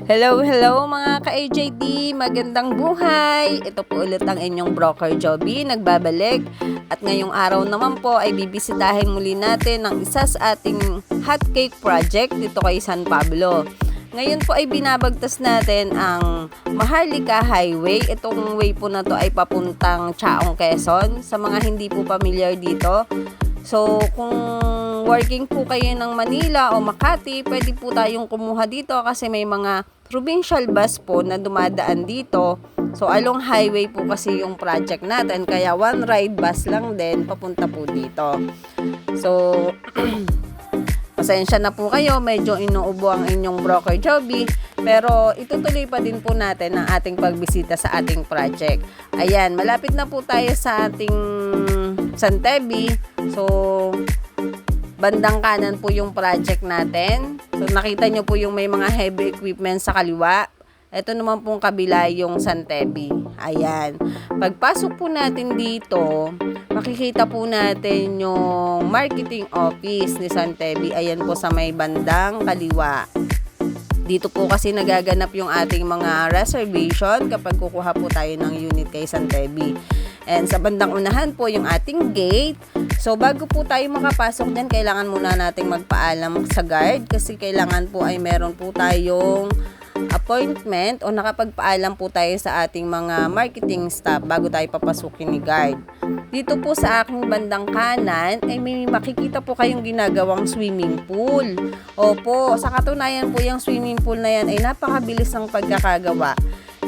Hello, hello mga ka-AJD! Magandang buhay! Ito po ulit ang inyong broker Joby, nagbabalik. At ngayong araw naman po ay bibisitahin muli natin ang isa sa ating hotcake project dito kay San Pablo. Ngayon po ay binabagtas natin ang Maharlika Highway. Itong way po na to ay papuntang Chaong, Quezon. Sa mga hindi po familiar dito. So, kung working po kayo ng Manila o Makati, pwede po tayong kumuha dito kasi may mga provincial bus po na dumadaan dito. So, along highway po kasi yung project natin. Kaya one ride bus lang din papunta po dito. So, pasensya na po kayo. Medyo inuubo ang inyong broker Joby. Pero itutuloy pa din po natin ang ating pagbisita sa ating project. Ayan, malapit na po tayo sa ating Santebi. So, bandang kanan po yung project natin. So, nakita nyo po yung may mga heavy equipment sa kaliwa. Ito naman pong kabila yung Santebi. Ayan. Pagpasok po natin dito, makikita po natin yung marketing office ni Santebi. Ayan po sa may bandang kaliwa. Dito po kasi nagaganap yung ating mga reservation kapag kukuha po tayo ng unit kay Santebi. And sa bandang unahan po yung ating gate. So, bago po tayo makapasok dyan, kailangan muna nating magpaalam sa guard kasi kailangan po ay meron po tayong appointment o nakapagpaalam po tayo sa ating mga marketing staff bago tayo papasukin ni guard. Dito po sa aking bandang kanan ay may makikita po kayong ginagawang swimming pool. Opo, sa katunayan po yung swimming pool na yan ay napakabilis ng pagkakagawa.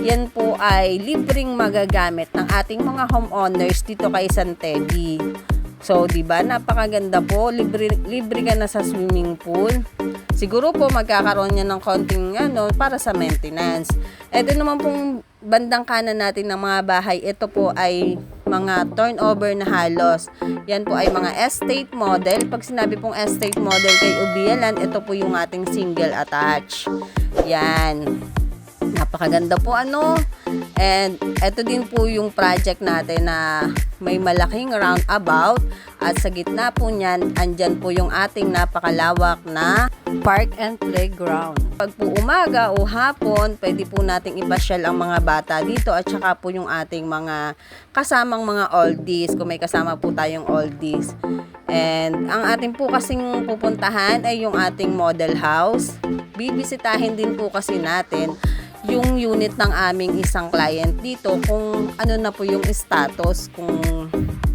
Yan po ay libreng magagamit ng ating mga homeowners dito kay Santebi. So, 'di ba? Napakaganda po. Libre ka na sa swimming pool. Siguro po magkakaroon yan ng konting para sa maintenance. Ito naman pong bandang kanan natin ng mga bahay. Ito po ay mga turnover na halos. Yan po ay mga estate model. Pag sinabi pong estate model kay Ubialan, ito po yung ating single attach. Yan. Napakaganda po And ito din po yung project natin na may malaking roundabout at sa gitna po niyan, andyan po yung ating napakalawak na park and playground. Pag po umaga o hapon, pwede po nating ipasyal ang mga bata dito at saka po yung ating mga kasamang mga oldies, kung may kasama po tayong oldies. And ang ating po kasing pupuntahan ay yung ating model house. Bibisitahin din po kasi natin yung unit ng aming isang client dito kung ano na po yung status, kung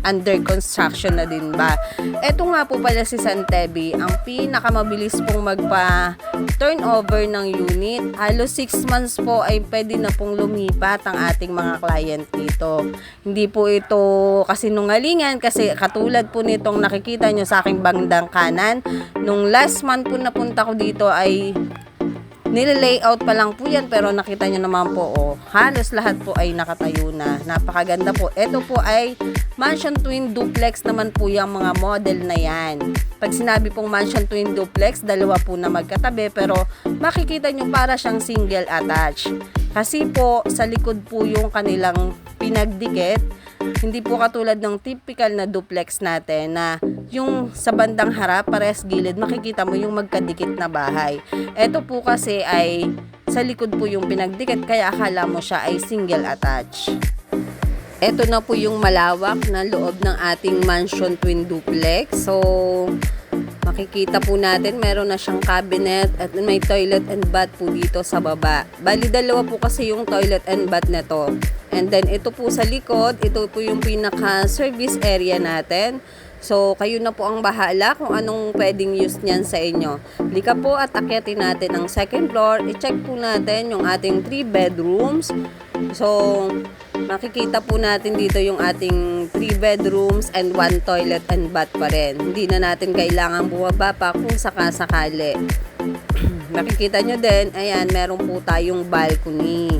under construction na din ba. Eto nga po pala si Santebi, ang pinakamabilis pong magpa-turnover ng unit. Halos 6 months po ay pwede na pong lumipat ang ating mga client dito. Hindi po ito kasinungalingan kasi katulad po nitong nakikita nyo sa aking bandang kanan, nung last month po napunta ko dito ay nile-layout pa lang po yan pero nakita nyo naman po halos lahat po ay nakatayo na. Napakaganda po. Ito po ay mansion twin duplex naman po yung mga model na yan. Pag sinabi pong mansion twin duplex, dalawa po na magkatabi pero makikita nyo para siyang single attach. Kasi po sa likod po yung kanilang pinagdikit. Hindi po katulad ng typical na duplex natin na yung sa bandang harap, parehas gilid, makikita mo yung magkadikit na bahay. Ito po kasi ay sa likod po yung pinagdikit, kaya akala mo siya ay single attach. Ito na po yung malawak na loob ng ating mansion twin duplex. So, makikita po natin, meron na siyang cabinet at may toilet and bath po dito sa baba. Bali, dalawa po kasi yung toilet and bath nito. And then, ito po sa likod, ito po yung pinaka-service area natin. So, kayo na po ang bahala kung anong pwedeng use niyan sa inyo. Lika po at akyatin natin ang second floor. I-check po natin yung ating 3 bedrooms. So, makikita po natin dito yung ating 3 bedrooms and 1 toilet and bath pa rin. Hindi na natin kailangan bumaba pa kung sakasakali. Makikita nyo din, ayan, meron po tayong balcony.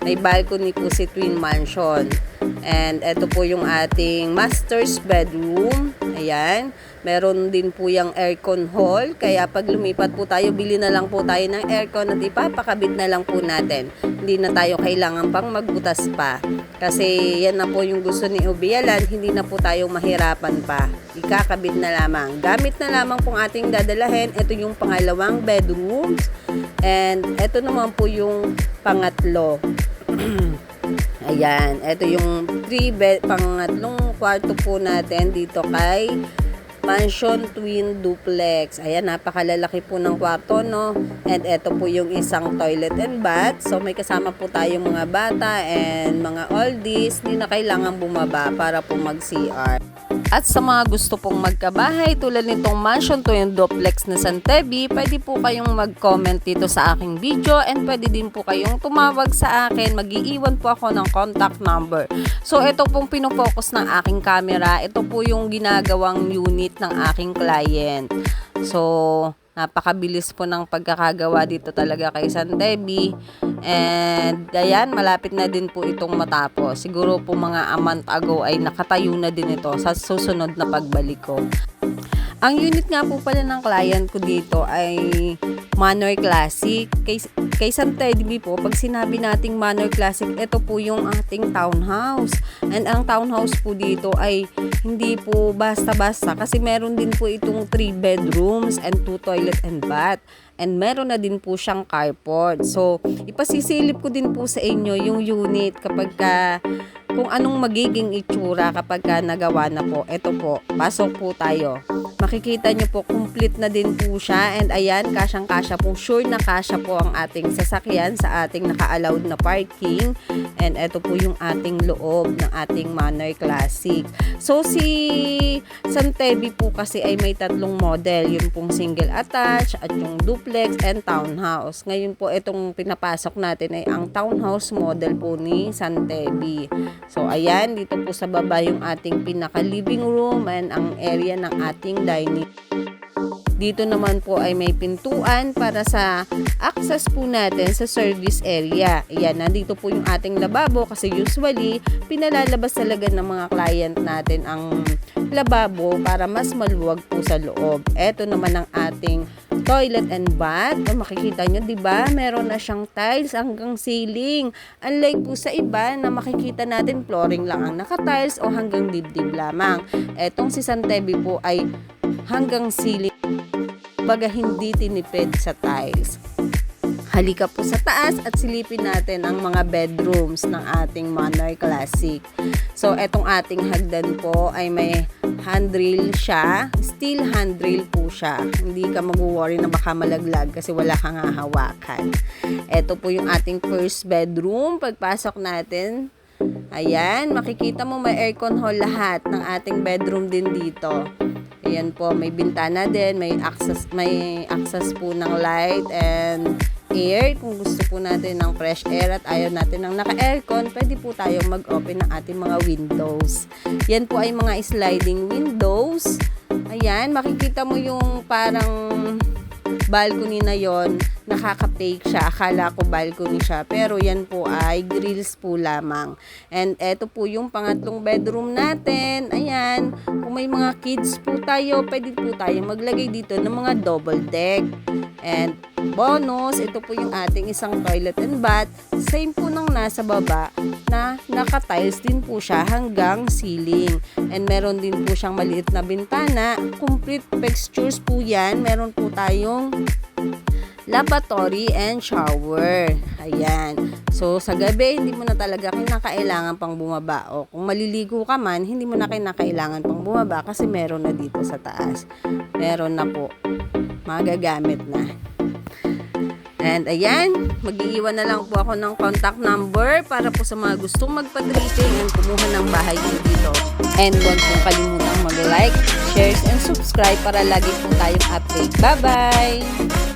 May balcony po si Twin Mansion. And ito po yung ating master's bedroom. Ayan. Meron din po yung aircon hall. Kaya pag lumipat po tayo, bili na lang po tayo ng aircon at ipapakabit na lang po natin. Hindi na tayo kailangan pang magbutas pa. Kasi yan na po yung gusto ni Ubialan, hindi na po tayong mahirapan pa. Ikakabit na lamang. Gamit na lamang pong ating dadalahin. Ito yung pangalawang bedroom. And ito naman po yung pangatlo. Ayan, ito yung pangatlong kwarto po natin dito kay Mansion Twin Duplex. Ayan, napakalalaki po ng kwarto, no? And ito po yung isang toilet and bath. So, may kasama po tayong mga bata and mga oldies. Hindi na kailangan bumaba para po mag-CR. At sa mga gusto pong magkabahay tulad nitong Mansion Twin Duplex na Santebi, pwede po kayong mag-comment dito sa aking video and pwede din po kayong tumawag sa akin. Mag-iiwan po ako ng contact number. So, ito pong pinofocus ng aking camera. Ito po yung ginagawang unit ng aking client. So, napakabilis po ng pagkakagawa dito talaga kay Santebi. And ayan, malapit na din po itong matapos. Siguro po mga a month ago ay nakatayo na din ito sa susunod na pagbalik ko. Ang unit nga po pala ng client ko dito ay Manor Classic. Kay Santebi po, pag sinabi nating Manor Classic, ito po yung ating townhouse. And ang townhouse po dito ay hindi po basta-basta kasi meron din po itong 3 bedrooms and 2 toilet and bath. And meron na din po siyang carport. So, ipasisilip ko din po sa inyo yung unit kapag kung anong magiging itsura kapag nagawa na po. Ito po, pasok po tayo. Makikita nyo po, complete na din po siya. And ayan, kasyang-kasya po. Sure na kasya po ang ating sasakyan sa ating naka-allowed na parking. And ito po yung ating loob ng ating Manor Classic. So, si Santebi po kasi ay may 3 model. Yung pong single attached at yung duplex and townhouse. Ngayon po, itong pinapasok natin ay ang townhouse model po ni Santebi. So, ayan, dito po sa baba yung ating pinaka-living room and ang area ng ating dining. Dito naman po ay may pintuan para sa access po natin sa service area. Ayan, nandito po yung ating lababo kasi usually pinalalabas talaga ng mga client natin ang lababo para mas maluwag po sa loob. Ito naman ang ating toilet and bath. Makikita nyo, diba? Meron na siyang tiles hanggang ceiling. Unlike po sa iba na makikita natin flooring lang ang naka-tiles o hanggang dibdib lamang. Etong si Santebi po ay hanggang ceiling. Baga hindi tinipid sa tiles. Halika po sa taas at silipin natin ang mga bedrooms ng ating Manor Classic. So, etong ating hagdan po ay may handrail siya. Steel handrail po siya. Hindi ka mag-worry na baka malaglag kasi wala kang hahawakan. Ito po yung ating first bedroom. Pagpasok natin, ayan, makikita mo may aircon hall lahat ng ating bedroom din dito. Ayan po, may bintana din, may access po ng light and air. Kung gusto po natin ng fresh air at ayaw natin ng naka-aircon, pwede po tayong mag-open ng ating mga windows. Yan po ay mga sliding windows. Ayan, makikita mo yung parang balcony na yon, nakaka-fake siya. Akala ko balcony siya, pero yan po ay grills po lamang. And eto po yung pangatlong bedroom natin. Ayan, kung may mga kids po tayo, pwede po tayo maglagay dito ng mga double deck. And bonus, ito po yung ating isang toilet and bath. Same po nung nasa baba na naka-tiles din po siya hanggang ceiling. And meron din po siyang maliit na bintana. Complete textures po yan. Meron po tayong lavatory and shower. Ayan. So, sa gabi, hindi mo na talaga kinakailangan pang bumaba. O kung maliligo ka man, hindi mo na kinakailangan pang bumaba kasi meron na dito sa taas. Meron na po. Magagamit na. And ayan, mag-iiwan na lang po ako ng contact number para po sa mga gustong magpa-draping and kumuha ng bahay dito. And huwag pong kalimutang mag-like, share, and subscribe para lagi po tayong update. Bye-bye!